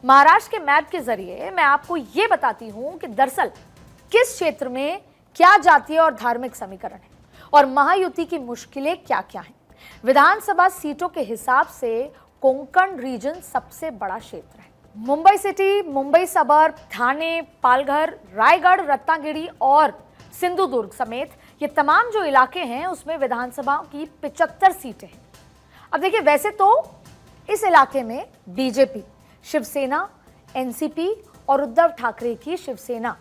महाराष्ट्र के मैप के जरिए मैं आपको ये बताती हूं कि दरअसल किस क्षेत्र में क्या जातीय और धार्मिक समीकरण है और महायुति की मुश्किलें क्या क्या हैं। विधानसभा सीटों के हिसाब से कोंकण रीजन सबसे बड़ा क्षेत्र है। मुंबई सिटी, मुंबई सबर्ब, ठाणे, पालघर, रायगढ़, रत्नागिरी और सिंधुदुर्ग समेत ये तमाम जो इलाके हैं उसमें विधानसभा की 75 सीटें हैं। अब देखिए, वैसे तो इस इलाके में बीजेपी, शिवसेना, एनसीपी और उद्धव ठाकरे की शिवसेना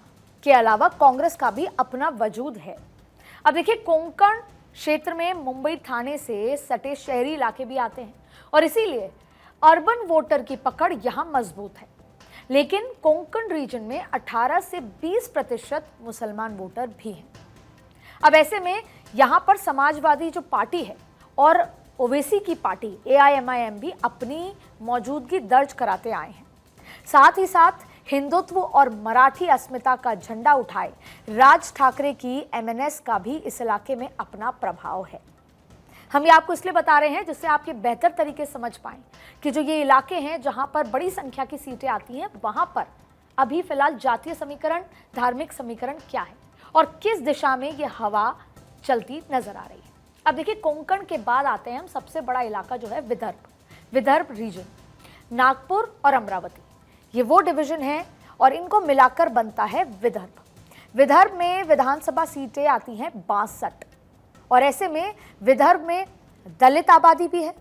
के अलावा कांग्रेस का भी अपना वजूद है। अब देखिए, कोंकण क्षेत्र में मुंबई, ठाणे से सटे शहरी इलाके भी आते हैं और इसीलिए अर्बन वोटर की पकड़ यहां मजबूत है। लेकिन कोंकण रीजन में 18 से 20% मुसलमान वोटर भी हैं। अब ऐसे में यहां पर समाजवादी जो पार्टी है और ओवैसी की पार्टी एआईएमआईएम भी अपनी मौजूदगी दर्ज कराते आए हैं। साथ ही साथ हिंदुत्व और मराठी अस्मिता का झंडा उठाए राज ठाकरे की एमएनएस का भी इस इलाके में अपना प्रभाव है। हम ये आपको इसलिए बता रहे हैं जिससे आप ये बेहतर तरीके से समझ पाएं कि जो ये इलाके हैं जहां पर बड़ी संख्या की सीटें आती हैं, वहां पर अभी फिलहाल जातीय समीकरण, धार्मिक समीकरण क्या है और किस दिशा में ये हवा चलती नजर आ रही है। अब देखिए, कोंकण के बाद आते हैं हम सबसे बड़ा इलाका जो है विदर्भ रीजन। नागपुर और अमरावती ये वो डिवीजन है और इनको मिलाकर बनता है विदर्भ में विधानसभा सीटें आती हैं 62 और ऐसे में विदर्भ में दलित आबादी भी है,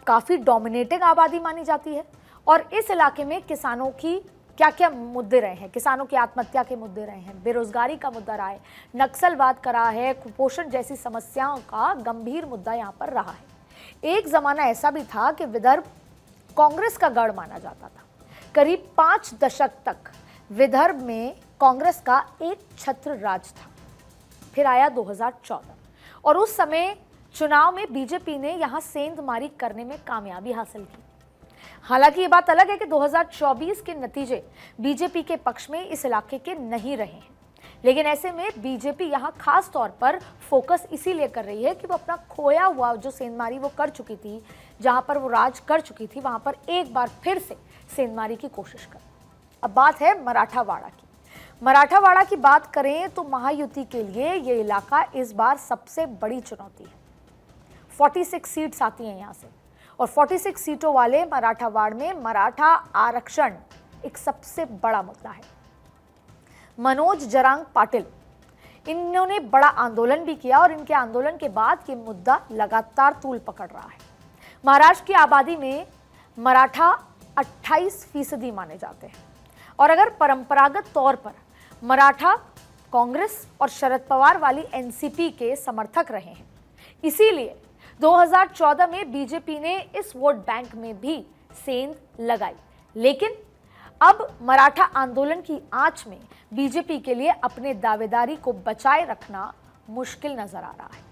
काफी डोमिनेटिंग आबादी मानी जाती है। और इस इलाके में किसानों की क्या क्या मुद्दे रहे हैं, किसानों की आत्महत्या के मुद्दे रहे हैं, बेरोजगारी का मुद्दा रहा है, नक्सलवाद का रहा है, कुपोषण जैसी समस्याओं का गंभीर मुद्दा यहाँ पर रहा है। एक जमाना ऐसा भी था कि विदर्भ कांग्रेस का गढ़ माना जाता था। करीब 5 दशक तक विदर्भ में कांग्रेस का एक छत्र राज था। फिर आया 2014 और उस समय चुनाव में बीजेपी ने यहां सेंधमारी करने में कामयाबी हासिल की। हालांकि ये बात अलग है कि 2024 के नतीजे बीजेपी के पक्ष में इस इलाके के नहीं रहे हैं। लेकिन ऐसे में बीजेपी यहां खास तौर पर फोकस इसीलिए कर रही है कि वो अपना खोया हुआ जो सेंधमारी वो कर चुकी थी, जहां पर वो राज कर चुकी थी, वहां पर एक बार फिर से सेंधमारी की कोशिश कर। अब बात है मराठावाड़ा की। मराठावाड़ा की बात करें तो महायुति के लिए ये इलाका इस बार सबसे बड़ी चुनौती है। 46 सीट्स आती हैं यहाँ से और 46 सीटों वाले मराठावाड़ में मराठा आरक्षण एक सबसे बड़ा मुद्दा है। मनोज जरांग पाटिल, इन्होंने बड़ा आंदोलन भी किया और इनके आंदोलन के बाद ये मुद्दा लगातार तूल पकड़ रहा है। महाराष्ट्र की आबादी में मराठा 28% माने जाते हैं और अगर परंपरागत तौर पर मराठा कांग्रेस और शरद पवार वाली एनसीपी के समर्थक रहे हैं, इसीलिए 2014 में बीजेपी ने इस वोट बैंक में भी सेंध लगाई। लेकिन अब मराठा आंदोलन की आंच में बीजेपी के लिए अपने दावेदारी को बचाए रखना मुश्किल नजर आ रहा है।